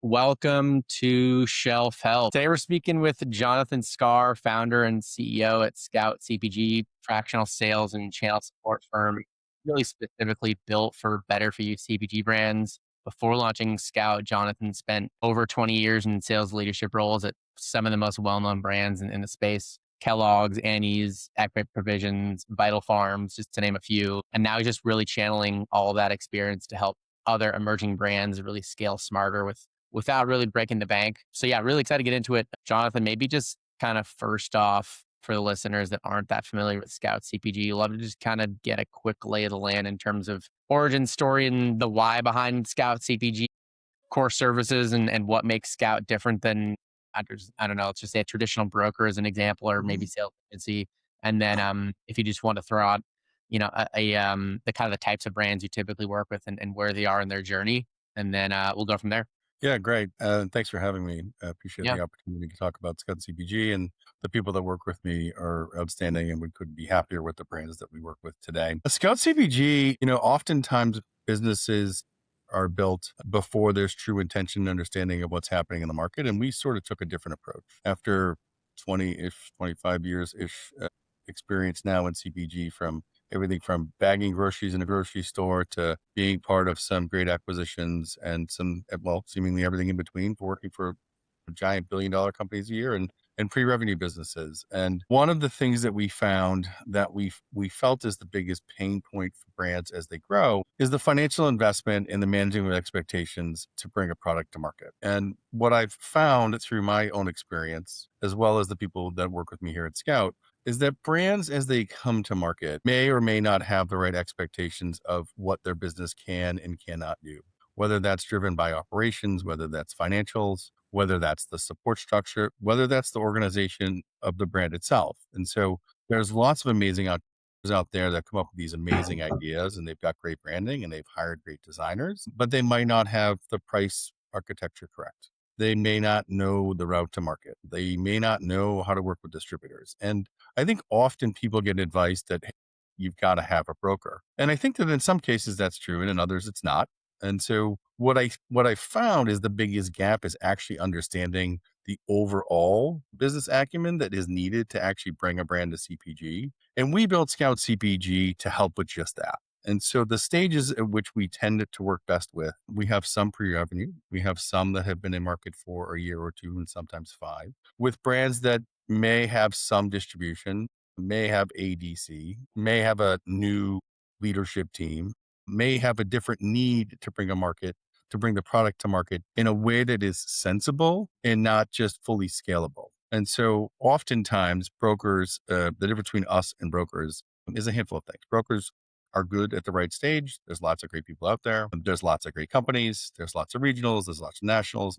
Welcome to Shelf Health. Today we're speaking with Jonathan Skaare, founder and CEO at Scout CPG, fractional sales and channel support firm, really specifically built for better for you CPG brands. Before launching Scout, Jonathan spent over 20 years in sales leadership roles at some of the most well-known brands in the space. Kellogg's, Annie's, Acme Provisions, Vital Farms, just to name a few. And now he's just really channeling all of that experience to help other emerging brands really scale smarter without really breaking the bank. So yeah, really excited to get into it. Jonathan, maybe just kind of first off for the listeners that aren't that familiar with Scout CPG, love to just kind of get a quick lay of the land in terms of origin story and the why behind Scout CPG, core services, and what makes Scout different than, I don't know, let's just say a traditional broker as an example, or maybe Mhm. sales agency. And then if you just want to throw out, the kind of the types of brands you typically work with and where they are in their journey. And then we'll go from there. Yeah, great. Thanks for having me. I appreciate Yeah. the opportunity to talk about Scott CPG, and the people that work with me are outstanding, and we couldn't be happier with the brands that we work with today. Scout CPG, oftentimes businesses are built before there's true intention and understanding of what's happening in the market. And we sort of took a different approach after 20-ish, 25 years-ish experience now in CPG, from everything from bagging groceries in a grocery store to being part of some great acquisitions and some, well, seemingly everything in between, for working for giant billion-dollar companies a year and pre-revenue businesses. And one of the things that we found that we felt is the biggest pain point for brands as they grow is the financial investment in the managing of expectations to bring a product to market. And what I've found through my own experience, as well as the people that work with me here at Scout, is that brands, as they come to market, may or may not have the right expectations of what their business can and cannot do, whether that's driven by operations, whether that's financials, whether that's the support structure, whether that's the organization of the brand itself. And so there's lots of amazing entrepreneurs out there that come up with these amazing ideas, and they've got great branding and they've hired great designers, but they might not have the price architecture correct. They may not know the route to market. They may not know how to work with distributors. And I think often people get advice that, "Hey, you've got to have a broker." And I think that in some cases that's true, and in others it's not. And so what I found is the biggest gap is actually understanding the overall business acumen that is needed to actually bring a brand to CPG. And we built Scout CPG to help with just that. And so the stages at which we tend to work best with, we have some pre-revenue, we have some that have been in market for a year or two and sometimes five, with brands that may have some distribution, may have ADC, may have a new leadership team, may have a different need to bring the product to market in a way that is sensible and not just fully scalable. And so oftentimes brokers, the difference between us and brokers is a handful of things. Brokers are good at the right stage. There's lots of great people out there. There's lots of great companies. There's lots of regionals. There's lots of nationals.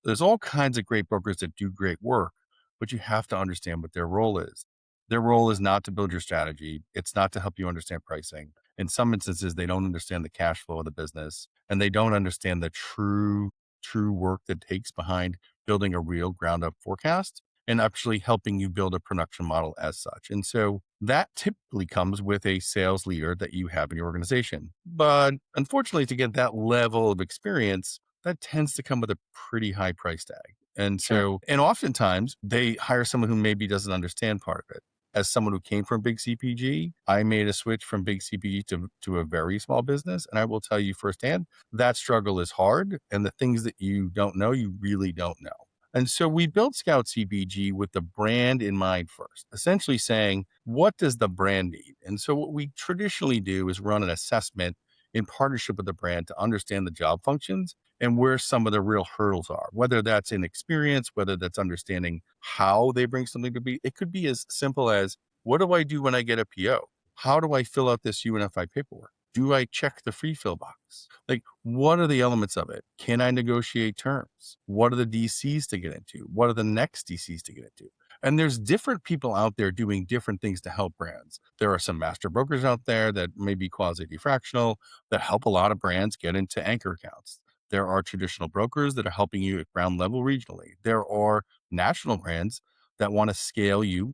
There's all kinds of great brokers that do great work, but you have to understand what their role is. Their role is not to build your strategy. It's not to help you understand pricing. In some instances, they don't understand the cash flow of the business, and they don't understand the true work that takes behind building a real ground up forecast and actually helping you build a production model as such. And so that typically comes with a sales leader that you have in your organization. But unfortunately, to get that level of experience, that tends to come with a pretty high price tag. And Sure. so, and oftentimes they hire someone who maybe doesn't understand part of it. As someone who came from big CPG, I made a switch from big CPG to a very small business. And I will tell you firsthand, that struggle is hard. And the things that you don't know, you really don't know. And so we built Scout CPG with the brand in mind first, essentially saying, what does the brand need? And so what we traditionally do is run an assessment in partnership with the brand to understand the job functions and where some of the real hurdles are, whether that's in experience, whether that's understanding how they bring something to be. It could be as simple as, what do I do when I get a PO? How do I fill out this UNFI paperwork? Do I check the free fill box? Like, what are the elements of it? Can I negotiate terms? What are the DCs to get into? What are the next DCs to get into? And there's different people out there doing different things to help brands. There are some master brokers out there that may be quasi fractional that help a lot of brands get into anchor accounts. There are traditional brokers that are helping you at ground level regionally. There are national brands that want to scale you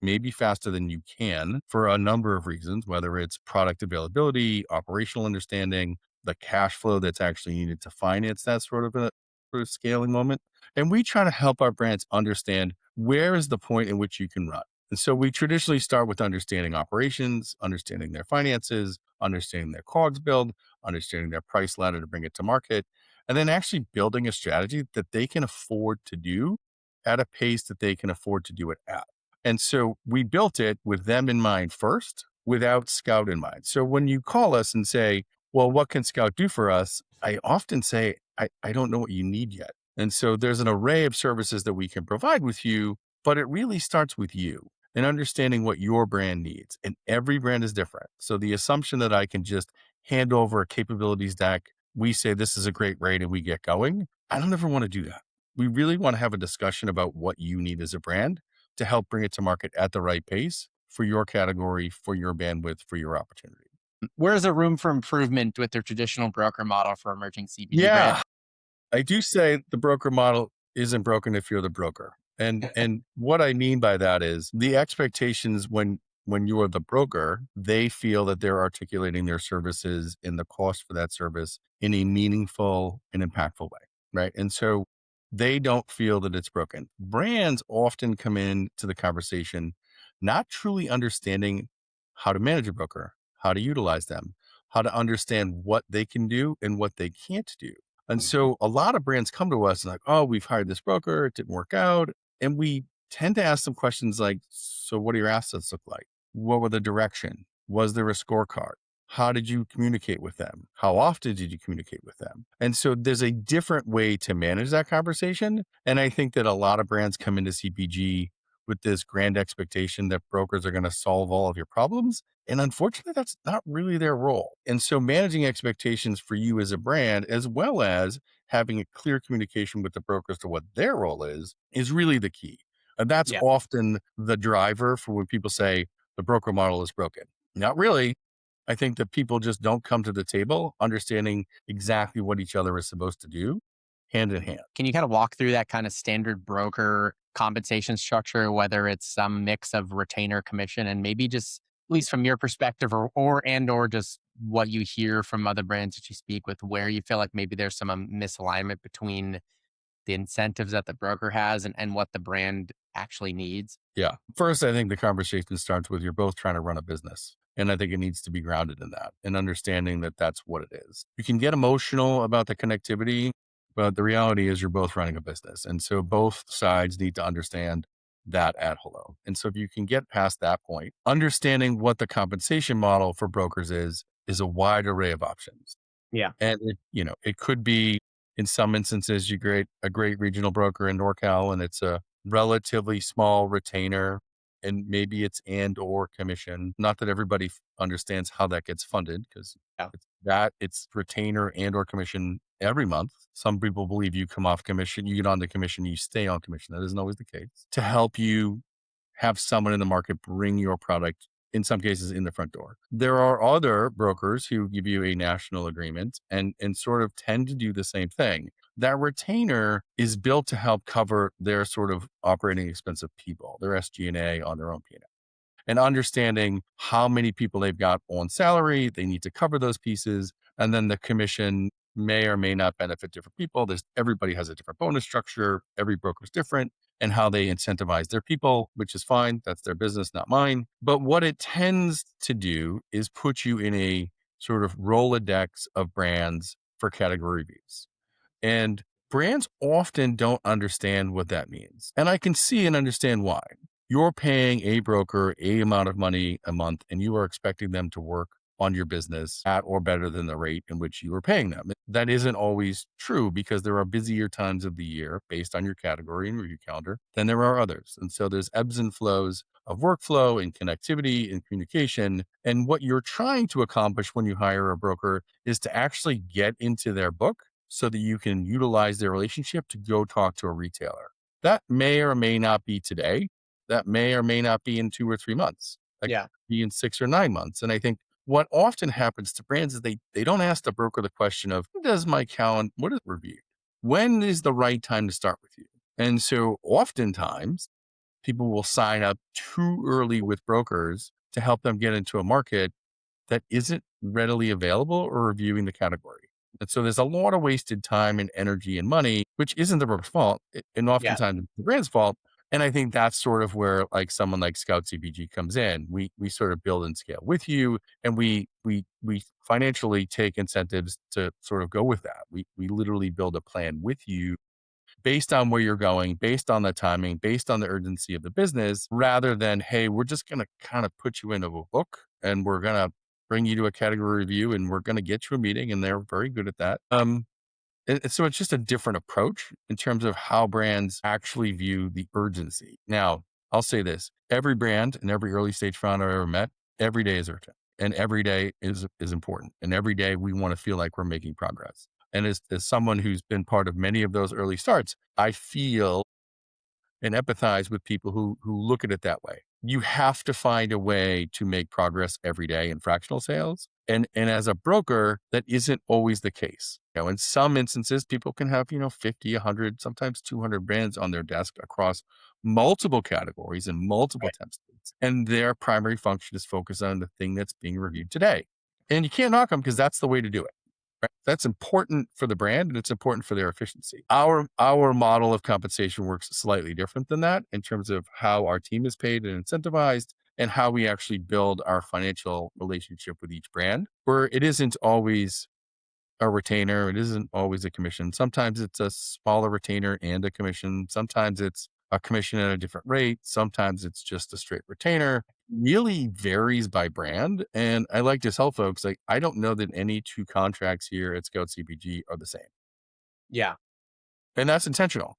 maybe faster than you can for a number of reasons, whether it's product availability, operational understanding, the cash flow that's actually needed to finance that sort of sort of scaling moment. And we try to help our brands understand where is the point in which you can run. And so we traditionally start with understanding operations, understanding their finances, understanding their COGS build, understanding their price ladder to bring it to market, and then actually building a strategy that they can afford to do at a pace that they can afford to do it at. And so we built it with them in mind first, without Scout in mind. So when you call us and say, well, what can Scout do for us? I often say, I don't know what you need yet. And so there's an array of services that we can provide with you, but it really starts with you and understanding what your brand needs. And every brand is different. So the assumption that I can just hand over a capabilities deck, we say this is a great rate and we get going, I don't ever want to do that. We really want to have a discussion about what you need as a brand to help bring it to market at the right pace for your category, for your bandwidth, for your opportunity. Where's there room for improvement with their traditional broker model for emerging CPG brands? Yeah, I do say the broker model isn't broken if you're the broker. And what I mean by that is the expectations when you're the broker, they feel that they're articulating their services and the cost for that service in a meaningful and impactful way, right? And so they don't feel that it's broken. Brands often come into the conversation not truly understanding how to manage a broker, how to utilize them, how to understand what they can do and what they can't do. And so a lot of brands come to us and like, oh, we've hired this broker, it didn't work out. And we tend to ask them questions like, so what do your assets look like? What were the direction? Was there a scorecard? How did you communicate with them? How often did you communicate with them? And so there's a different way to manage that conversation. And I think that a lot of brands come into CPG with this grand expectation that brokers are going to solve all of your problems. And unfortunately, that's not really their role. And so managing expectations for you as a brand, as well as having a clear communication with the brokers to what their role is really the key. And that's Yeah. often the driver for when people say the broker model is broken. Not really. I think that people just don't come to the table understanding exactly what each other is supposed to do hand in hand. Can you kind of walk through that kind of standard broker compensation structure, whether it's some mix of retainer commission and maybe just at least from your perspective or just what you hear from other brands that you speak with, where you feel like maybe there's some misalignment between the incentives that the broker has and what the brand actually needs? Yeah. First, I think the conversation starts with you're both trying to run a business. And I think it needs to be grounded in that and understanding that that's what it is. You can get emotional about the connectivity, but the reality is you're both running a business. And so both sides need to understand that at hello. And so if you can get past that point, understanding what the compensation model for brokers is a wide array of options. Yeah. And it could be in some instances you create a great regional broker in NorCal and it's a relatively small retainer and maybe it's and or commission. Not that everybody understands how that gets funded because Yeah. it's retainer and or commission every month. Some people believe you come off commission, you get on the commission, you stay on commission. That isn't always the case. To help you have someone in the market bring your product, in some cases, in the front door. There are other brokers who give you a national agreement and sort of tend to do the same thing. That retainer is built to help cover their sort of operating expense of people, their SG&A on their own P&L and understanding how many people they've got on salary. They need to cover those pieces. And then the commission may or may not benefit different people. Everybody has a different bonus structure. Every broker is different and how they incentivize their people, which is fine. That's their business, not mine. But what it tends to do is put you in a sort of Rolodex of brands for category reviews. And brands often don't understand what that means. And I can see and understand why. You're paying a broker a amount of money a month and you are expecting them to work on your business at or better than the rate in which you are paying them. That isn't always true because there are busier times of the year based on your category and review calendar than there are others. And so there's ebbs and flows of workflow and connectivity and communication. And what you're trying to accomplish when you hire a broker is to actually get into their book so that you can utilize their relationship to go talk to a retailer. That may or may not be today. That may or may not be in 2 or 3 months. That Yeah. could be in 6 or 9 months. And I think what often happens to brands is they don't ask the broker the question of, "When does my calendar, what is review? When is the right time to start with you?" And so oftentimes people will sign up too early with brokers to help them get into a market that isn't readily available or reviewing the category. And so there's a lot of wasted time and energy and money which isn't the broker's fault. And Yeah. oftentimes it's the brand's fault. And I think that's sort of where like someone like Scout CPG comes in. We sort of build and scale with you, and we financially take incentives to sort of go with that. We literally build a plan with you based on where you're going, based on the timing, based on the urgency of the business, rather than, hey, we're just going to kind of put you into a book and we're going to bring you to a category review and we're going to get you a meeting. And they're very good at that. So it's just a different approach in terms of how brands actually view the urgency. Now, I'll say this: every brand and every early stage founder I've ever met, every day is urgent, and every day is important, and every day we want to feel like we're making progress. And as someone who's been part of many of those early starts, I feel and empathize with people who look at it that way. You have to find a way to make progress every day in fractional sales. And as a broker, that isn't always the case. In some instances, people can have, 50, 100, sometimes 200 brands on their desk across multiple categories and multiple temp states. And their primary function is focused on the thing that's being reviewed today. And you can't knock them because that's the way to do it. Right? That's important for the brand and it's important for their efficiency. Our model of compensation works slightly different than that in terms of how our team is paid and incentivized and how we actually build our financial relationship with each brand, where it isn't always a retainer. It isn't always a commission. Sometimes it's a smaller retainer and a commission. Sometimes it's a commission at a different rate. Sometimes it's just a straight retainer. Really varies by brand. And I like to tell folks, like, I don't know that any two contracts here at Scout CPG are the same. Yeah. And that's intentional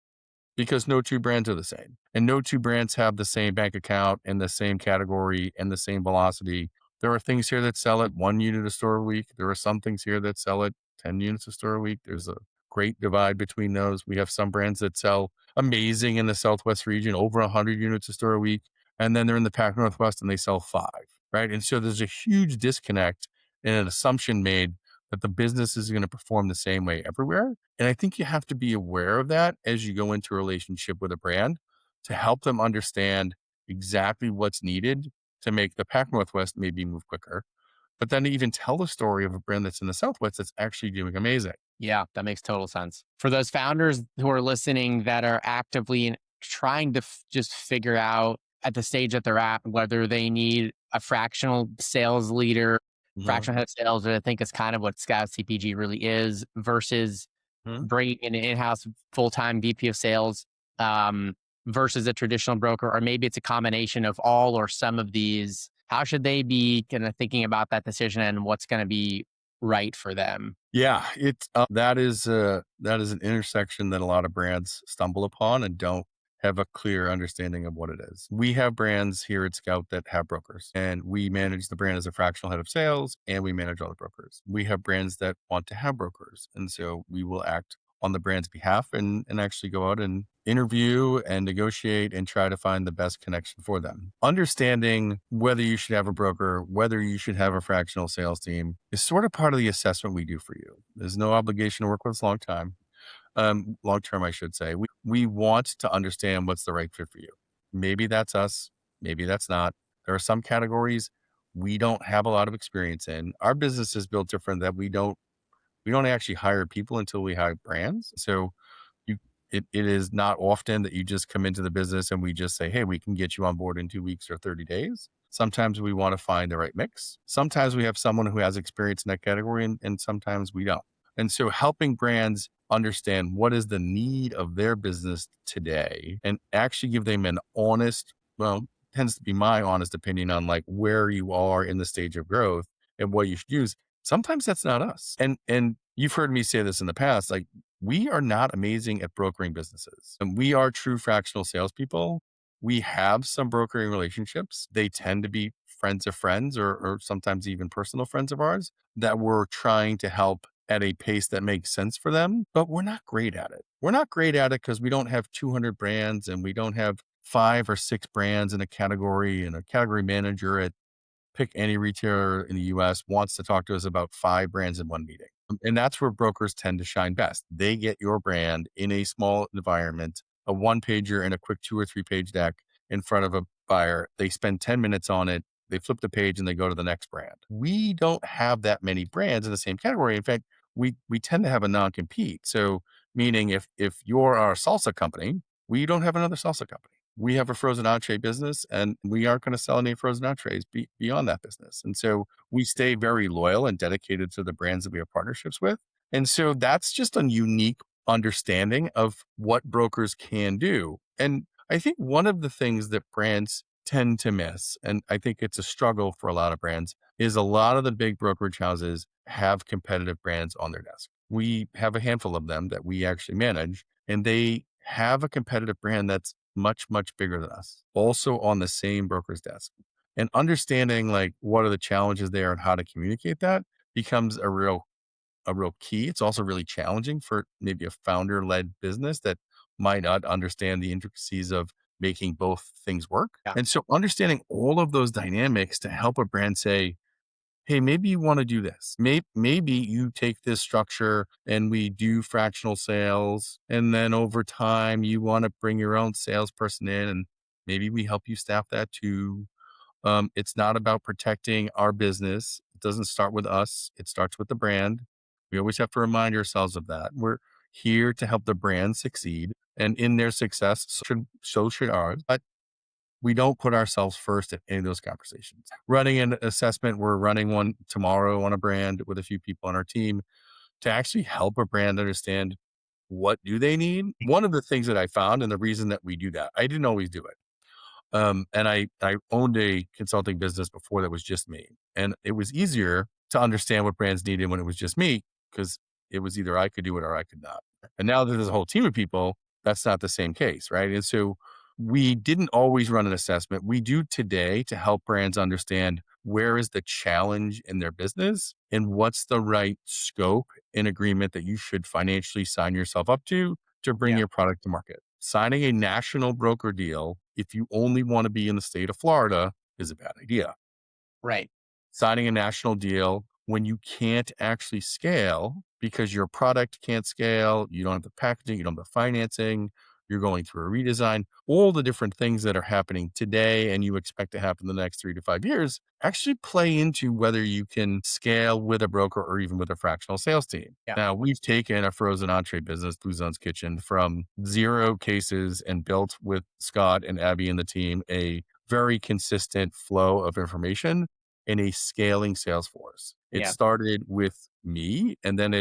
because no two brands are the same and no two brands have the same bank account and the same category and the same velocity. There are things here that sell at 1 unit a store a week. There are some things here that sell at 10 units a store a week. There's a great divide between those. We have some brands that sell amazing in the Southwest region, over 100 units a store a week. And then they're in the Pac Northwest and they sell five, right? And so there's a huge disconnect and an assumption made that the business is going to perform the same way everywhere. And I think you have to be aware of that as you go into a relationship with a brand to help them understand exactly what's needed to make the Pac Northwest maybe move quicker, but then to even tell the story of a brand that's in the Southwest that's actually doing amazing. Yeah, that makes total sense. For those founders who are listening that are actively trying to just figure out at the stage that they're at, whether they need a fractional sales leader, Mhm. fractional head of sales, that I think is kind of what Scout CPG really is, versus Mhm. bringing in an in-house full-time VP of sales, um, versus a traditional broker, or maybe it's a combination of all or some of these. How should they be kind of thinking about that decision and what's going to be right for them? Yeah, it's that is an intersection that a lot of brands stumble upon and don't have a clear understanding of what it is. We have brands here at Scout that have brokers, and we manage the brand as a fractional head of sales, and we manage all the brokers. We have brands that want to have brokers, and so we will act on the brand's behalf and actually go out and interview and negotiate and try to find the best connection for them. Understanding whether you should have a broker, whether you should have a fractional sales team is sort of part of the assessment we do for you. There's no obligation to work with us long term, I should say. We want to understand what's the right fit for you. Maybe that's us. Maybe that's not. There are some categories we don't have a lot of experience in. Our business is built different that we don't actually hire people until we hire brands. So you it is not often that you just come into the business and we just say, hey, we can get you on board in 2 weeks or 30 days. Sometimes we want to find the right mix. Sometimes we have someone who has experience in that category and sometimes we don't. And so helping brands understand what is the need of their business today and actually give them an honest, well, tends to be my honest opinion on like where you are in the stage of growth and what you should use. Sometimes that's not us. And you've heard me say this in the past, like we are not amazing at brokering businesses. And we are true fractional salespeople. We have some brokering relationships. They tend to be friends of friends or sometimes even personal friends of ours that we're trying to help at a pace that makes sense for them, but we're not great at it. We're not great at it because we don't have 200 brands and we don't have 5 or 6 brands in a category and a category manager at pick any retailer in the US wants to talk to us about 5 brands in one meeting. And that's where brokers tend to shine best. They get your brand in a small environment, a one pager and a quick 2 or 3 page deck in front of a buyer. They spend 10 minutes on it. They flip the page and they go to the next brand. We don't have that many brands in the same category. In fact, we tend to have a non compete. So Meaning if you're our salsa company, we don't have another salsa company. We have a frozen entree business and we aren't going to sell any frozen entrees beyond that business. And so we stay very loyal and dedicated to the brands that we have partnerships with. And so that's just a unique understanding of what brokers can do. And I think one of the things that brands tend to miss, and I think it's a struggle for a lot of brands, is a lot of the big brokerage houses have competitive brands on their desk. We have a handful of them that we actually manage, and they have a competitive brand that's much, much bigger than us, also on the same broker's desk. And understanding like what are the challenges there and how to communicate that becomes a real key. It's also really challenging for maybe a founder led business that might not understand the intricacies of making both things work. Yeah. And so understanding all of those dynamics to help a brand say, hey, maybe you want to do this. Maybe you take this structure and we do fractional sales. And then over time, you want to bring your own salesperson in and maybe we help you staff that too. It's not about protecting our business. It doesn't start with us. It starts with the brand. We always have to remind ourselves of that. We're here to help the brand succeed, and in their success, so should ours. But we don't put ourselves first in any of those conversations. Running an assessment, we're running one tomorrow on a brand with a few people on our team to actually help a brand understand what do they need. One of the things that I found, and the reason that we do that, I didn't always do it. And I owned a consulting business before that was just me. And it was easier to understand what brands needed when it was just me because it was either I could do it or I could not. And now that there's a whole team of people, that's not the same case, right? And so we didn't always run an assessment. We do today to help brands understand where is the challenge in their business and what's the right scope and agreement that you should financially sign yourself up to bring Yeah. your product to market. Signing a national broker deal, if you only want to be in the state of Florida, is a bad idea. Right. Signing a national deal when you can't actually scale because your product can't scale, you don't have the packaging, you don't have the financing, you're going through a redesign, all the different things that are happening today and you expect to happen in the next 3 to 5 years actually play into whether you can scale with a broker or even with a fractional sales team. Yeah. Now, we've taken a frozen entree business, Blue Zone's Kitchen, from 0 cases and built with Scott and Abby and the team a very consistent flow of information in a scaling sales force. It Yeah. started with me, and then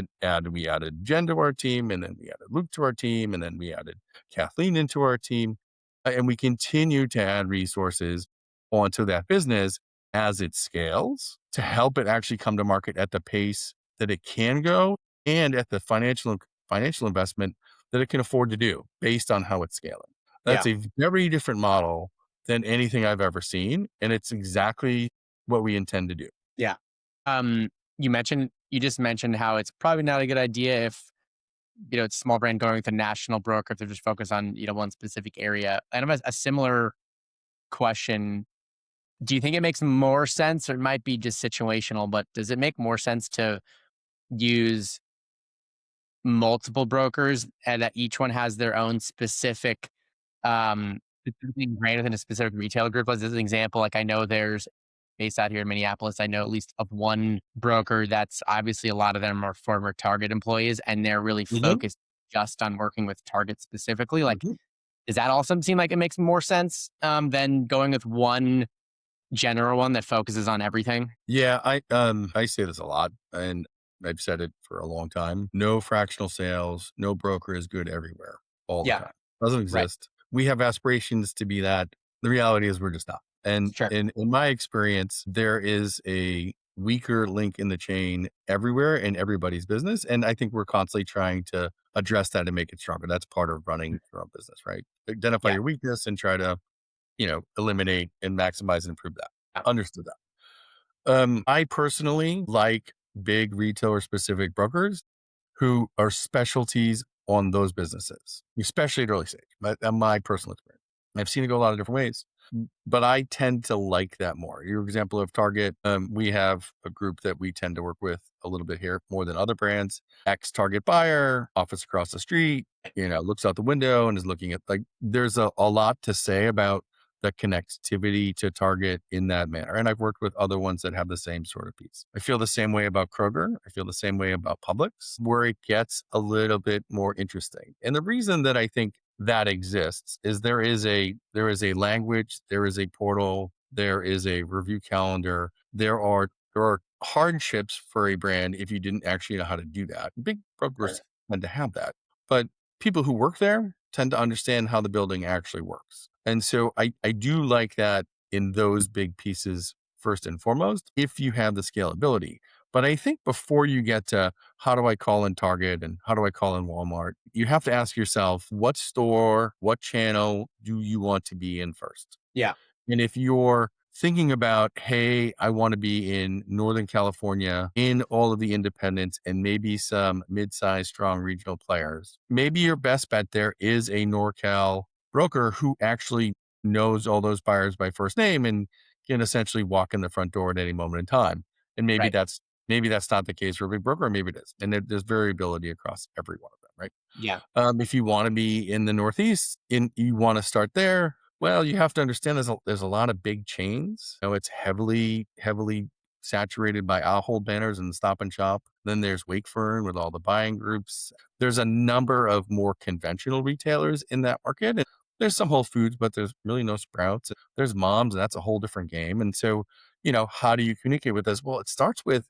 we added Jen to our team, and then we added Luke to our team, and then we added Kathleen into our team. And we continue to add resources onto that business as it scales to help it actually come to market at the pace that it can go and at the financial investment that it can afford to do based on how it's scaling. That's Yeah. a very different model than anything I've ever seen. And it's exactly what we intend to do. Yeah. Um, you just mentioned how it's probably not a good idea if, it's a small brand going with a national broker if they're just focused on, one specific area. And I have a similar question. Do you think it makes more sense, or it might be just situational, but does it make more sense to use multiple brokers and that each one has their own specifically brand within a specific retail group? As an example, like I know there's based out here in Minneapolis, I know at least of one broker that's obviously a lot of them are former Target employees and they're really Mhm, focused just on working with Target specifically. Like, mhm. does that also seem like it makes more sense than going with one general one that focuses on everything? Yeah, I say this a lot and I've said it for a long time. No fractional sales, no broker is good everywhere all the Yeah, time. Doesn't right. exist. We have aspirations to be that. The reality is we're just not. And Sure. in my experience, there is a weaker link in the chain everywhere in everybody's business. And I think we're constantly trying to address that and make it stronger. That's part of running your own business, right? Identify Yeah. your weakness and try to, eliminate and maximize and improve that. Yeah. Understood that. I personally like big retailer specific brokers who are specialties on those businesses, especially at early stage. My personal experience. I've seen it go a lot of different ways, but I tend to like that more. Your example of Target, we have a group that we tend to work with a little bit here more than other brands. Ex Target buyer, office across the street, looks out the window and is looking at there's a lot to say about the connectivity to Target in that manner. And I've worked with other ones that have the same sort of piece. I feel the same way about Kroger. I feel the same way about Publix, where it gets a little bit more interesting. And the reason that I think that exists is there is a language, there is a portal, there is a review calendar. There are hardships for a brand if you didn't actually know how to do that. Big brokers Sure. tend to have that, but people who work there tend to understand how the building actually works. And so I do like that in those big pieces first and foremost, if you have the scalability. But I think before you get to how do I call in Target and how do I call in Walmart, you have to ask yourself, what store, what channel do you want to be in first? Yeah. And if you're thinking about, hey, I want to be in Northern California, in all of the independents and maybe some mid-sized, strong regional players, maybe your best bet there is a NorCal broker who actually knows all those buyers by first name and can essentially walk in the front door at any moment in time. And Right. maybe that's not the case for a big broker, or maybe it is. And there's variability across every one of them, right? Yeah. If you want to be in the Northeast and you want to start there, well, you have to understand there's a lot of big chains. It's heavily saturated by Ahold banners and Stop and Shop. Then there's Wakefern with all the buying groups. There's a number of more conventional retailers in that market. And there's some Whole Foods, but there's really no Sprouts. There's Moms, and that's a whole different game. And so, how do you communicate with this? Well, it starts with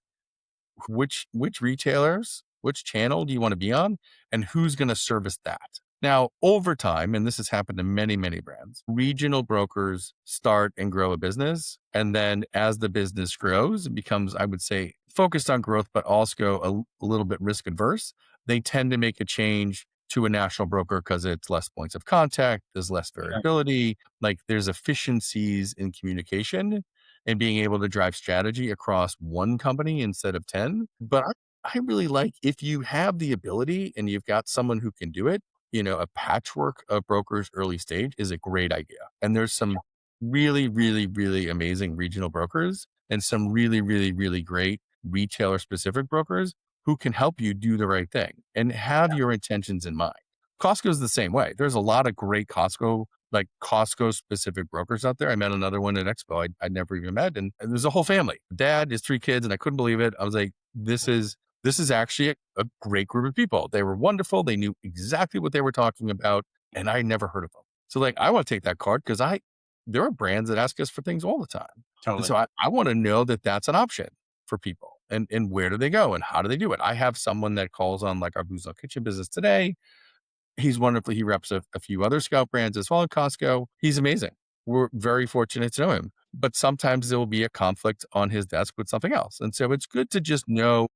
which retailers, which channel do you want to be on, and who's going to service that? Now, over time, and this has happened to many, many brands, regional brokers start and grow a business. And then as the business grows, it becomes, I would say, focused on growth, but also a little bit risk adverse. They tend to make a change to a national broker because it's less points of contact, there's less Yeah. variability, like there's efficiencies in communication and being able to drive strategy across one company instead of 10. But I really like if you have the ability and you've got someone who can do it, a patchwork of brokers early stage is a great idea. And there's some really, really, really amazing regional brokers and some really, really, really great retailer specific brokers who can help you do the right thing and have your intentions in mind. Costco's the same way. There's a lot of great Costco specific brokers out there. I met another one at Expo I'd never even met. And there's a whole family, dad, his 3 kids. And I couldn't believe it. I was like, this is actually a great group of people. They were wonderful. They knew exactly what they were talking about. And I never heard of them. So I want to take that card because there are brands that ask us for things all the time. And Totally. so I want to know that that's an option for people and where do they go and how do they do it? I have someone that calls on like our Booze Kitchen business today. He's wonderful. He reps a few other Scout brands as well at Costco. He's amazing. We're very fortunate to know him, but sometimes there will be a conflict on his desk with something else. And so it's good to just know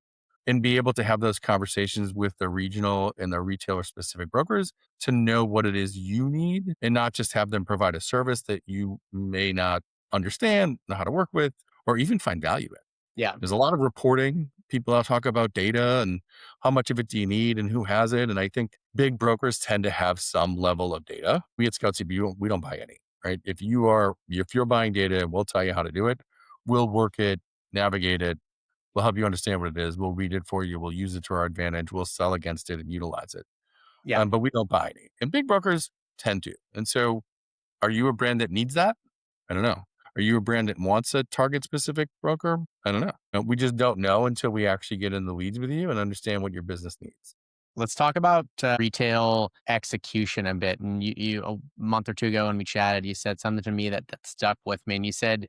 and be able to have those conversations with the regional and the retailer specific brokers to know what it is you need and not just have them provide a service that you may not understand, know how to work with, or even find value in. Yeah. There's a lot of reporting. People now talk about data and how much of it do you need and who has it. And I think big brokers tend to have some level of data. We at Scout CPG, we don't buy any, right? If you're buying data, we'll tell you how to do it. We'll work it, navigate it. We'll help you understand what it is. We'll read it for you. We'll use it to our advantage. We'll sell against it and utilize it. Yeah. But we don't buy any. And big brokers tend to. And so are you a brand that needs that? I don't know. Are you a brand that wants a target specific broker? I don't know. No, we just don't know until we actually get in the weeds with you and understand what your business needs. Let's talk about retail execution a bit. And you a month or two ago when we chatted, you said something to me that stuck with me. And you said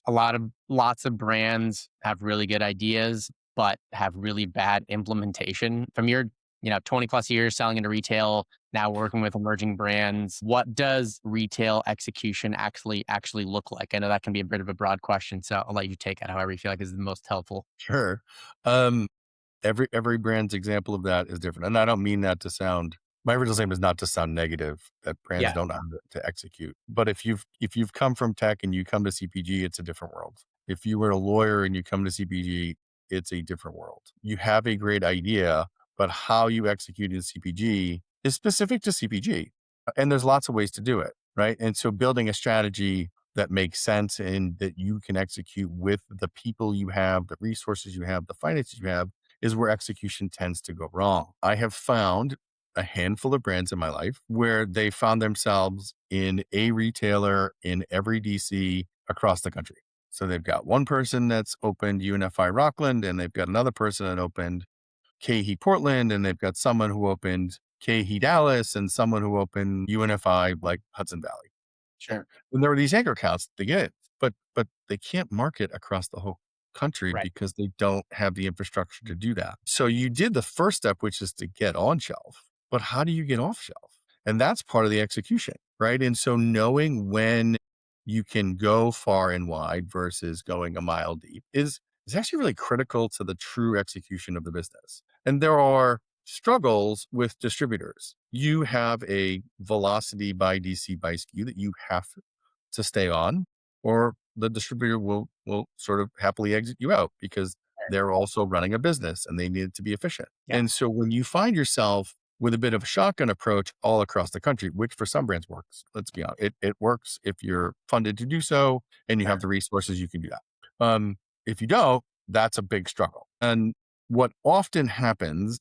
lots of brands have really good ideas, but have really bad implementation. From your 20 plus years selling into retail, now working with emerging brands, what does retail execution actually look like? I know that can be a bit of a broad question, so I'll let you take it however you feel like is the most helpful. Sure. Um, every brand's example of that is different. And I don't mean that to sound my original aim is not to sound negative that brands Yeah. don't know how to execute. But if you've come from tech and you come to CPG, it's a different world. If you were a lawyer and you come to CPG, it's a different world. You have a great idea, but how you execute in CPG is specific to CPG. And there's lots of ways to do it, right? And so building a strategy that makes sense and that you can execute with the people you have, the resources you have, the finances you have is where execution tends to go wrong. I have found, a handful of brands in my life where they found themselves in a retailer in every DC across the country. So they've got one person that's opened UNFI Rockland, and they've got another person that opened KE Portland, and they've got someone who opened KE Dallas, and someone who opened UNFI like Hudson Valley. Sure. And there are these anchor accounts they get, but they can't market across the whole country Right. because they don't have the infrastructure to do that. So you did the first step, which is to get on shelf, but how do you get off shelf? And that's part of the execution, right? And so knowing when you can go far and wide versus going a mile deep is actually really critical to the true execution of the business. And there are struggles with distributors. You have a velocity by DC by SKU that you have to stay on, or the distributor will sort of happily exit you out because they're also running a business and they need it to be efficient. Yeah. And so when you find yourself with a bit of a shotgun approach all across the country, which for some brands works, let's be honest, it works if you're funded to do so and you have Sure. the resources, you can do that. If you don't, that's a big struggle. And what often happens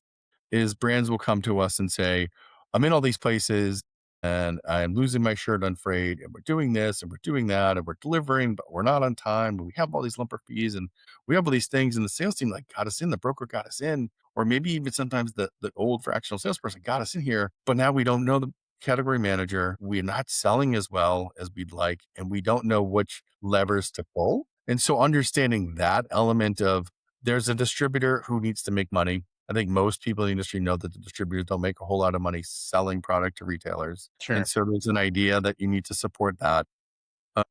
is brands will come to us and say, I'm in all these places and I'm losing my shirt on freight, and we're doing this and we're doing that, and we're delivering, but we're not on time. And we have all these lumper fees and we have all these things. And the sales team like got us in, the broker got us in, or maybe even sometimes the old fractional salesperson got us in here, but now we don't know the category manager. We're not selling as well as we'd like, and we don't know which levers to pull. And so understanding that element of there's a distributor who needs to make money. I think most people in the industry know that the distributors don't make a whole lot of money selling product to retailers. And Sure. so there's an idea that you need to support that.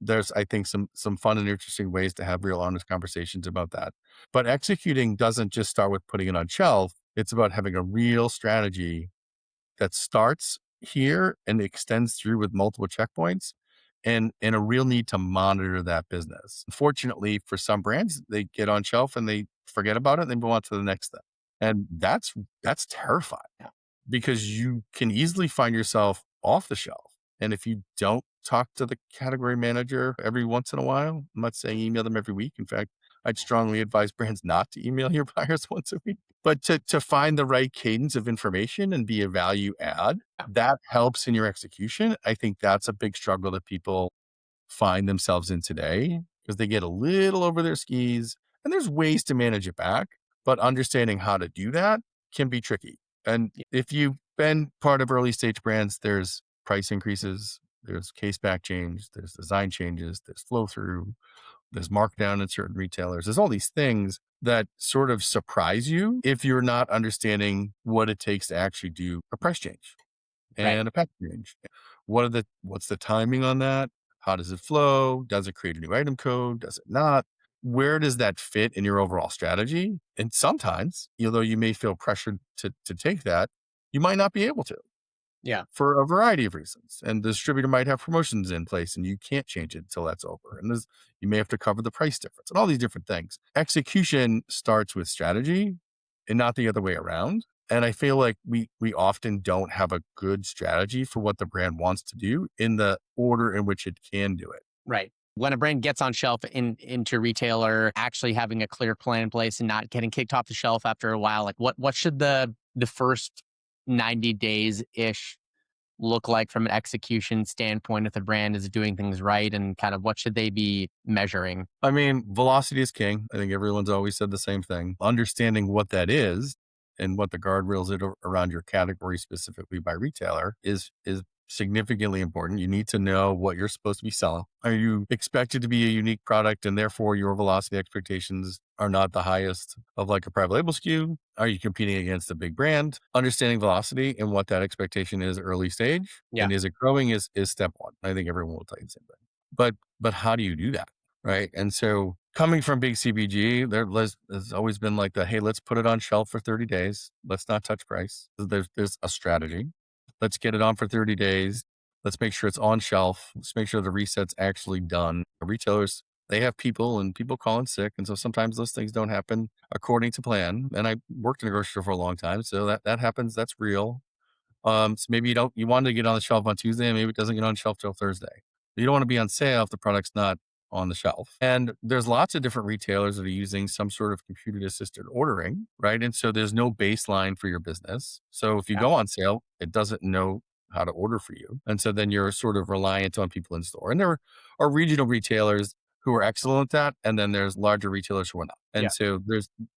There's, I think, some fun and interesting ways to have real honest conversations about that. But executing doesn't just start with putting it on shelf. It's about having a real strategy that starts here and extends through with multiple checkpoints and a real need to monitor that business. Unfortunately, for some brands, they get on shelf and they forget about it and they move on to the next thing. And that's terrifying Yeah. because you can easily find yourself off the shelf. And if you don't talk to the category manager every once in a while, I'm not saying email them every week. In fact, I'd strongly advise brands not to email your buyers once a week, but to find the right cadence of information and be a value add that helps in your execution. I think that's a big struggle that people find themselves in today because they get a little over their skis and there's ways to manage it back, but understanding how to do that can be tricky. And Yeah. if you've been part of early stage brands, there's price increases, there's case back change, there's design changes, there's flow through, there's markdown in certain retailers. There's all these things that sort of surprise you if you're not understanding what it takes to actually do a price change Right. and a package change. What's the timing on that? How does it flow? Does it create a new item code? Does it not? Where does that fit in your overall strategy? And sometimes, although you may feel pressured to take that, you might not be able to Yeah. for a variety of reasons. And the distributor might have promotions in place and you can't change it until that's over. And you may have to cover the price difference and all these different things. Execution starts with strategy and not the other way around. And I feel like we often don't have a good strategy for what the brand wants to do in the order in which it can do it. Right. When a brand gets on shelf into retailer, actually having a clear plan in place and not getting kicked off the shelf after a while, like what should the first 90 days ish look like from an execution standpoint if the brand is doing things right, and kind of what should they be measuring? I mean, velocity is king. I think everyone's always said the same thing. Understanding what that is and what the guardrails around your category specifically by retailer is significantly important. You need to know what you're supposed to be selling. Are you expected to be a unique product and therefore your velocity expectations are not the highest of like a private label SKU? Are you competing against a big brand? Understanding velocity and what that expectation is early stage Yeah. and is it growing is step one. I think everyone will tell you the same thing. But how do you do that? Right. And so coming from big CPG, there's always been like the, hey, let's put it on shelf for 30 days. Let's not touch price. There's a strategy. Let's get it on for 30 days. Let's make sure it's on shelf. Let's make sure the reset's actually done. Retailers, they have people and people calling sick. And so sometimes those things don't happen according to plan. And I worked in a grocery store for a long time. So that happens. That's real. So maybe you want to get on the shelf on Tuesday and maybe it doesn't get on the shelf till Thursday. You don't want to be on sale if the product's not on the shelf. And there's lots of different retailers that are using some sort of computer assisted ordering, right? And so there's no baseline for your business. So if you Yeah. go on sale, it doesn't know how to order for you. And so then you're sort of reliant on people in store. And there are regional retailers who are excellent at that. And then there's larger retailers who are not. Yeah. And so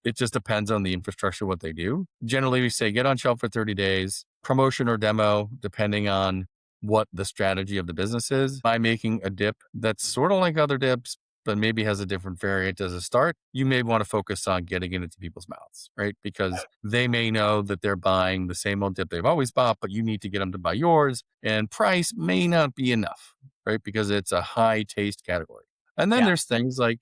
it just depends on the infrastructure, what they do. Generally, we say get on shelf for 30 days, promotion or demo, depending on what the strategy of the business is. By making a dip that's sort of like other dips, but maybe has a different variant as a start, you may want to focus on getting it into people's mouths, right? Because they may know that they're buying the same old dip they've always bought, but you need to get them to buy yours, and price may not be enough, right? Because it's a high taste category. And then Yeah. there's things like,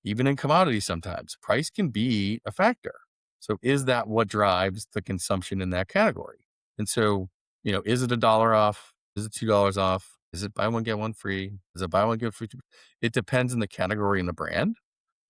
even in commodities, sometimes price can be a factor. So is that what drives the consumption in that category? And so, is it $1 off? Is it $2 off? Is it buy one, get one free? Is it buy one, get free? It depends on the category and the brand.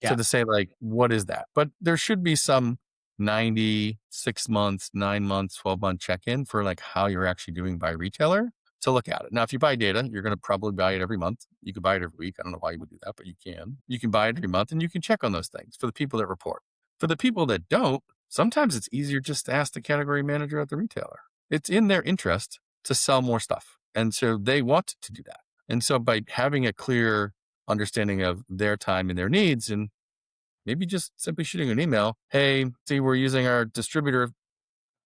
So Yeah. to say like, what is that? But there should be some 90, 6 months, 9 months, 12-month check-in for like how you're actually doing by retailer to look at it. Now, if you buy data, you're going to probably buy it every month. You could buy it every week. I don't know why you would do that, but you can. You can buy it every month and you can check on those things for the people that report. For the people that don't, sometimes it's easier just to ask the category manager at the retailer. It's in their interest to sell more stuff. And so they want to do that. And so by having a clear understanding of their time and their needs, and maybe just simply shooting an email, hey, see, we're using our distributor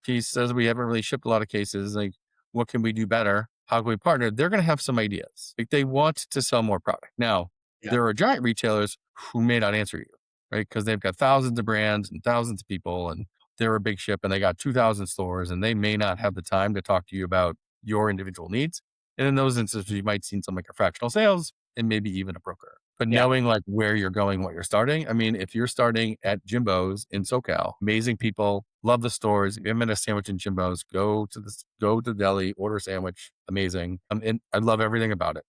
piece, says we haven't really shipped a lot of cases. Like, what can we do better? How can we partner? They're going to have some ideas. Like, they want to sell more product. Now, Yeah. there are giant retailers who may not answer you, right? Because they've got thousands of brands and thousands of people, and they're a big ship and they got 2,000 stores, and they may not have the time to talk to you about your individual needs. And in those instances, you might see something like a fractional sales and maybe even a broker. But Yeah. knowing like where you're going, what you're starting. I mean, if you're starting at Jimbo's in SoCal, amazing people, love the stores. If you haven't had a sandwich in Jimbo's, go to the deli, order a sandwich. Amazing. And I love everything about it.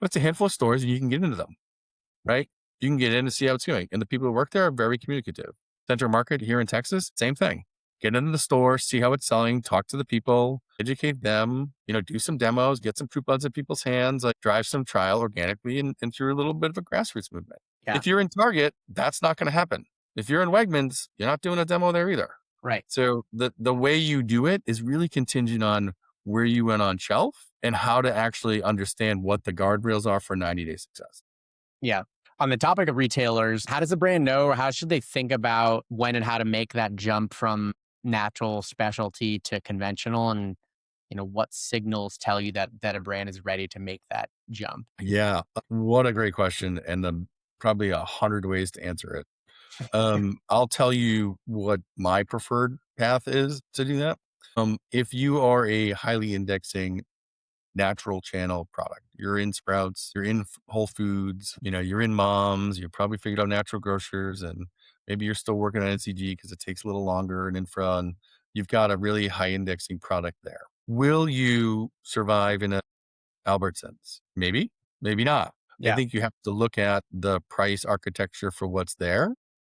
But it's a handful of stores and you can get into them, right? You can get in and see how it's going. And the people who work there are very communicative. Central Market here in Texas, same thing. Get into the store, see how it's selling, talk to the people, educate them, do some demos, get some coupons in people's hands, like drive some trial organically and through a little bit of a grassroots movement. Yeah. If you're in Target, that's not going to happen. If you're in Wegmans, you're not doing a demo there either. Right. So the way you do it is really contingent on where you went on shelf and how to actually understand what the guardrails are for 90-day success. Yeah. On the topic of retailers, how does a brand know, or how should they think about when and how to make that jump from natural specialty to conventional? And, what signals tell you that a brand is ready to make that jump? Yeah, what a great question, and probably 100 ways to answer it. I'll tell you what my preferred path is to do that. If you are a highly indexing natural channel product, you're in Sprouts, you're in Whole Foods, you're in Moms, you probably figured out natural grocers, and maybe you're still working on NCG because it takes a little longer and infra, and you've got a really high indexing product there. Will you survive in a Albertsons? Maybe, maybe not. I Yeah. think you have to look at the price architecture for what's there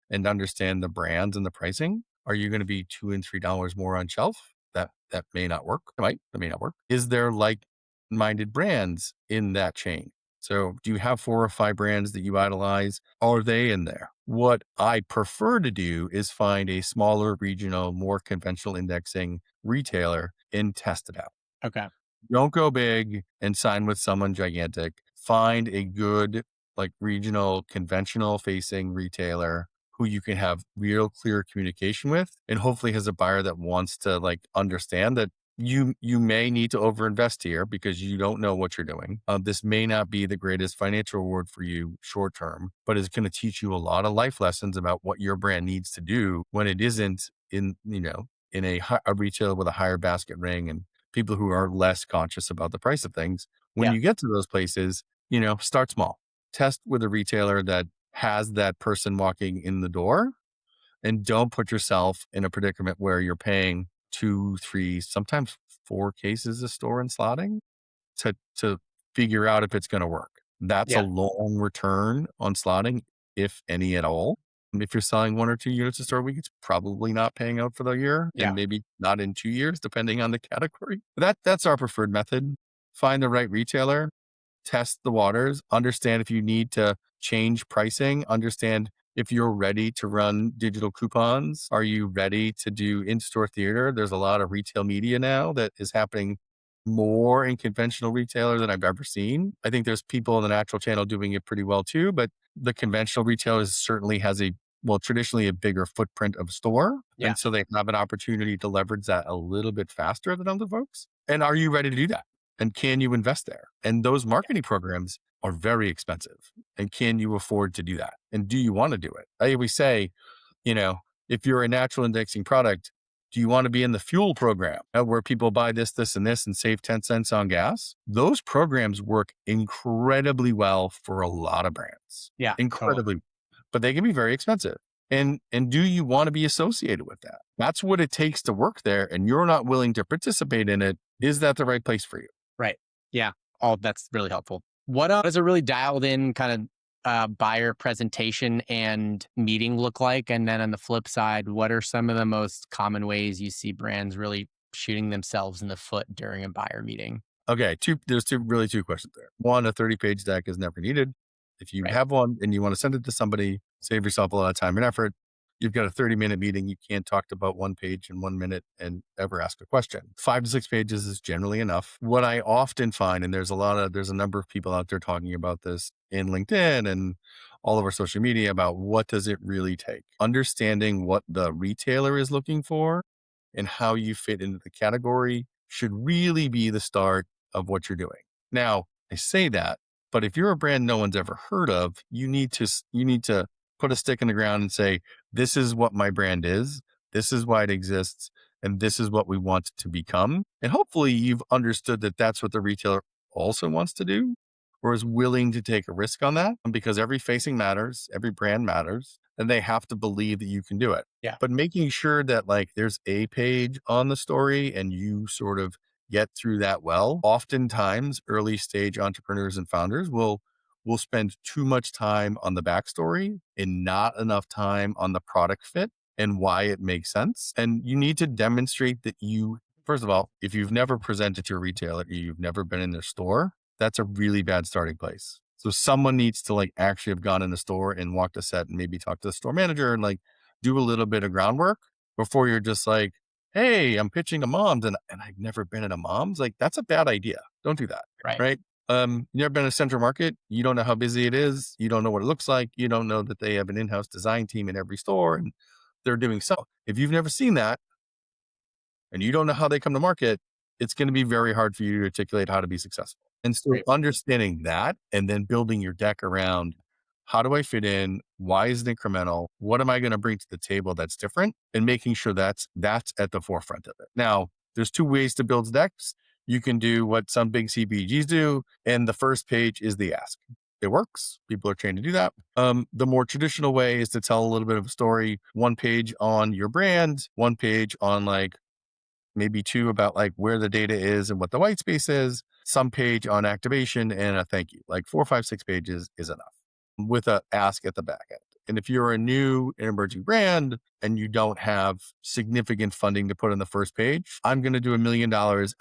and understand the brands and the pricing. Are you going to be $2 and $3 more on shelf? That may not work. That may not work. Is there like-minded brands in that chain? So do you have 4 or 5 brands that you idolize? Are they in there? What I prefer to do is find a smaller regional, more conventional indexing retailer and test it out. Okay. Don't go big and sign with someone gigantic. Find a good, like regional, conventional facing retailer who you can have real clear communication with, and hopefully has a buyer that wants to like understand that you may need to overinvest here because you don't know what you're doing. This may not be the greatest financial reward for you short term, but it's going to teach you a lot of life lessons about what your brand needs to do when it isn't in a retailer with a higher basket ring and people who are less conscious about the price of things. When Yeah. you get to those places, start small. Test with a retailer that has that person walking in the door, and don't put yourself in a predicament where you're paying 2, 3, sometimes 4 cases a store in slotting to figure out if it's going to work. That's a Yeah. long return on slotting, if any at all. If you're selling 1 or 2 units a store a week, it's probably not paying out for the year, and Yeah. maybe not in 2 years, depending on the category. That's our preferred method. Find the right retailer, test the waters, understand if you need to change pricing, understand if you're ready to run digital coupons. Are you ready to do in-store theater? There's a lot of retail media now that is happening more in conventional retailer than I've ever seen. I think there's people in the natural channel doing it pretty well too, but the conventional retailers certainly has traditionally a bigger footprint of store. Yeah. And so they have an opportunity to leverage that a little bit faster than other folks. And are you ready to do that? And can you invest there? And those marketing programs are very expensive. And can you afford to do that? And do you want to do it? I always say, you know, if you're a natural indexing product, do you want to be in the fuel program where people buy this, this, and this and save 10 cents on gas? Those programs work incredibly well for a lot of brands. Yeah. Totally. Incredibly, but they can be very expensive. And do you want to be associated with that? That's what it takes to work there. And you're not willing to participate in it. Is that the right place for you? Right. Yeah. All that's really helpful. What does a really dialed in kind of buyer presentation and meeting look like? And then on the flip side, what are some of the most common ways you see brands really shooting themselves in the foot during a buyer meeting? Okay, there's two questions there. One, a 30-page deck is never needed. If you Right. have one and you want to send it to somebody, save yourself a lot of time and effort. You've got a 30-minute meeting. You can't talk about one page in 1 minute and ever ask a question. 5 to 6 pages is generally enough. What I often find, and there's a number of people out there talking about this in LinkedIn and all over social media about what does it really take? Understanding what the retailer is looking for and how you fit into the category should really be the start of what you're doing. Now, I say that, but if you're a brand no one's ever heard of, you need to put a stick in the ground and say, this is what my brand is, this is why it exists, and this is what we want it to become. And hopefully you've understood that that's what the retailer also wants to do or is willing to take a risk on that, because every facing matters, every brand matters, and they have to believe that you can do it. Yeah. But making sure that like there's a page on the story and you sort of get through that well. Oftentimes, early stage entrepreneurs and founders will spend too much time on the backstory and not enough time on the product fit and why it makes sense. And you need to demonstrate that first of all, if you've never presented to a retailer, you've never been in their store, that's a really bad starting place. So someone needs to like actually have gone in the store and walked a set and maybe talk to the store manager and like do a little bit of groundwork before you're just like, hey, I'm pitching to moms and I've never been at a mom's. Like, that's a bad idea. Don't do that. Right. Right. You never been to Central Market. You don't know how busy it is. You don't know what it looks like. You don't know that they have an in-house design team in every store and they're doing so. If you've never seen that and you don't know how they come to market, it's going to be very hard for you to articulate how to be successful. And so Right. understanding that and then building your deck around how do I fit in? Why is it incremental? What am I going to bring to the table that's different? And making sure that's at the forefront of it. Now, there's two ways to build decks. You can do what some big CPGs do, and the first page is the ask. It works. People are trained to do that. The more traditional way is to tell a little bit of a story, one page on your brand, one page on like maybe two about like where the data is and what the white space is, some page on activation and a thank you. Like 4, 5, 6 pages is enough with a ask at the back end. And if you're a new and emerging brand and you don't have significant funding to put on the first page, I'm going to do $1 million.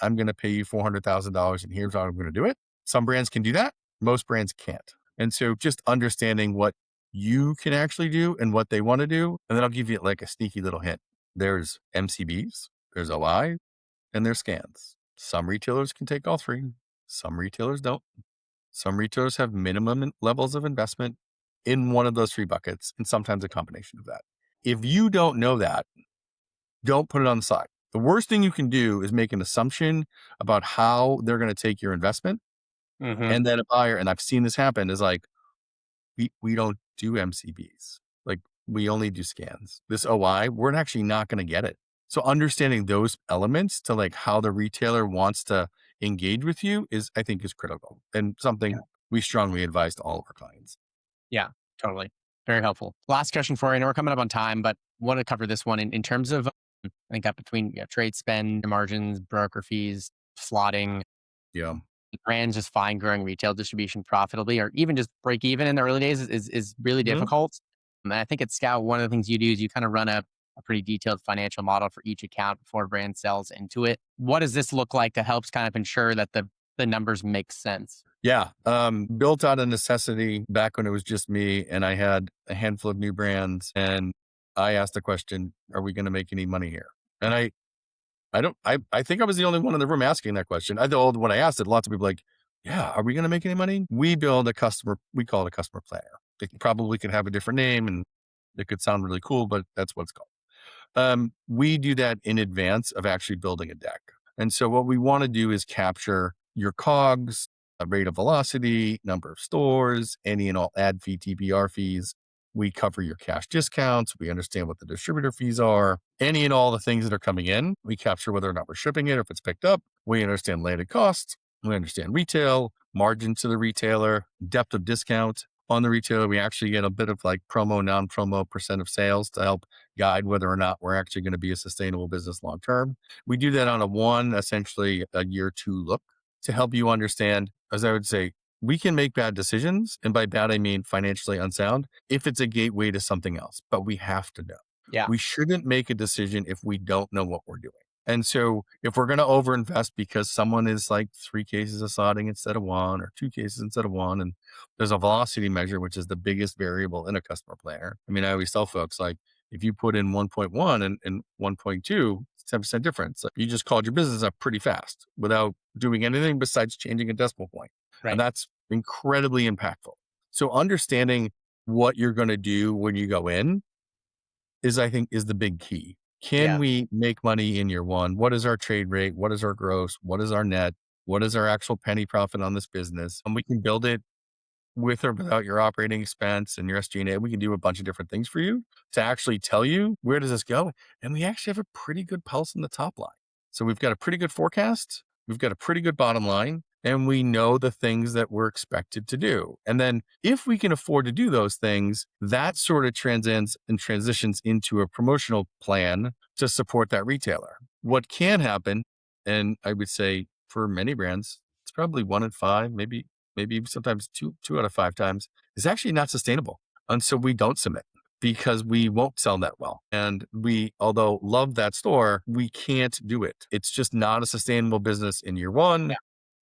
I'm going to pay you $400,000 and here's how I'm going to do it. Some brands can do that. Most brands can't. And so just understanding what you can actually do and what they want to do. And then I'll give you like a sneaky little hint. There's MCBs, there's OI, and there's scans. Some retailers can take all three. Some retailers don't. Some retailers have minimum levels of investment in one of those three buckets, and sometimes a combination of that. If you don't know that, don't put it on the side. The worst thing you can do is make an assumption about how they're going to take your investment. Mm-hmm. And then a buyer, and I've seen this happen, is like, we don't do MCBs. Like, we only do scans. This OI, we're actually not going to get it. So understanding those elements to like how the retailer wants to engage with you I think is critical and something we strongly advise to all of our clients. Yeah, totally. Very helpful. Last question for you. I know we're coming up on time, but want to cover this one in terms of, I think that between trade spend, margins, broker fees, slotting, Yeah. brands just find growing retail distribution profitably, or even just break even in the early days is really Mhm. difficult. And I think at Scout, one of the things you do is you kind of run a pretty detailed financial model for each account before a brand sells into it. What does this look like that helps kind of ensure that the numbers make sense? Yeah. Built out of necessity back when it was just me and I had a handful of new brands. And I asked the question, are we going to make any money here? And I think I was the only one in the room asking that question. I told when I asked it, lots of people like, yeah, are we going to make any money? We build a customer, we call it a customer planner. It probably could have a different name and it could sound really cool, but that's what it's called. We do that in advance of actually building a deck. And so what we want to do is capture your COGS, a rate of velocity, number of stores, any and all ad fee, TBR fees. We cover your cash discounts. We understand what the distributor fees are, any and all the things that are coming in. We capture whether or not we're shipping it, or if it's picked up. We understand landed costs. We understand retail, margin to the retailer, depth of discount on the retailer. We actually get a bit of like promo, non-promo percent of sales to help guide whether or not we're actually going to be a sustainable business long term. We do that on essentially a year two look to help you understand, as I would say, we can make bad decisions. And by bad, I mean financially unsound if it's a gateway to something else, but we have to know. Yeah. We shouldn't make a decision if we don't know what we're doing. And so if we're going to overinvest because someone is like 3 cases of sodding instead of one or 2 cases instead of one, and there's a velocity measure, which is the biggest variable in a customer planner. I mean, I always tell folks like, if you put in 1.1 and 1.2, it's 10% difference. You just called your business up pretty fast without doing anything besides changing a decimal point. And Right. that's incredibly impactful. So understanding what you're going to do when you go in I think, is the big key. Can Yeah. we make money in year one? What is our trade rate? What is our gross? What is our net? What is our actual penny profit on this business? And we can build it with or without your operating expense and your SG&A. We can do a bunch of different things for you to actually tell you where does this go. And we actually have a pretty good pulse in the top line. So we've got a pretty good forecast. We've got a pretty good bottom line, and we know the things that we're expected to do. And then if we can afford to do those things, that sort of transcends and transitions into a promotional plan to support that retailer. What can happen, and I would say for many brands, it's probably 1 in 5, maybe sometimes two out of 5 times, is actually not sustainable. And so we don't submit because we won't sell that well. And we, although love that store, we can't do it. It's just not a sustainable business in year one. Yeah.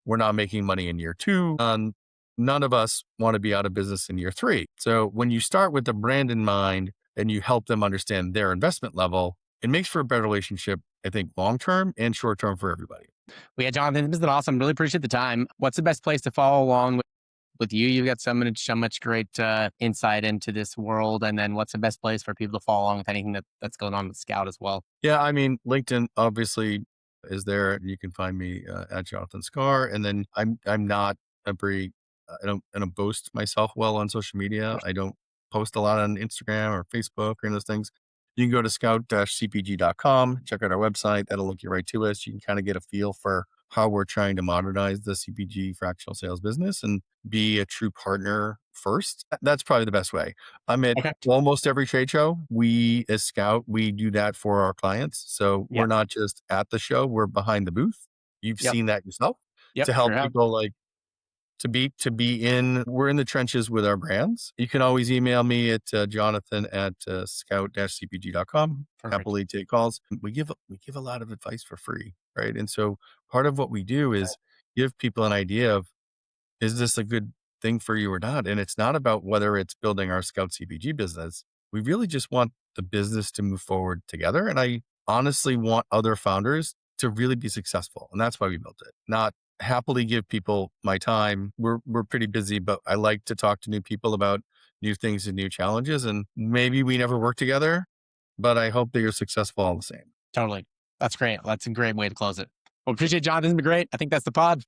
We're not making money in year two. None of us want to be out of business in year three. So when you start with the brand in mind and you help them understand their investment level, it makes for a better relationship, I think, long term and short term for everybody. Well, yeah, Jonathan, this has been awesome. Really appreciate the time. What's the best place to follow along with you? You've got so much great insight into this world. And then what's the best place for people to follow along with anything that's going on with Scout as well? Yeah, I mean, LinkedIn obviously is there. You can find me at Jonathan Skaare, and then I'm not a very I don't boast myself well on social media. I don't post a lot on Instagram or Facebook or any of those things. You can go to scout-cpg.com, check out our website. That'll link you right to us. You can kind of get a feel for how we're trying to modernize the CPG fractional sales business and be a true partner first. That's probably the best way. I'm at Okay. almost every trade show. We as Scout, we do that for our clients. So we're Yep. not just at the show, we're behind the booth. You've Yep. seen that yourself Yep. to Sure help have. people like we're in the trenches with our brands. You can always email me at Jonathan at scout-cpg.com. Perfect. Happily take calls. We give a lot of advice for free, right? And so part of what we do is give people an idea of, is this a good thing for you or not? And it's not about whether it's building our Scout CPG business. We really just want the business to move forward together. And I honestly want other founders to really be successful. And that's why we built it, not happily give people my time. We're pretty busy, but I like to talk to new people about new things and new challenges. And maybe we never work together, but I hope that you're successful all the same. Totally. That's great. That's a great way to close it. Well, appreciate it, Jonathan. This has been great. I think that's the pod.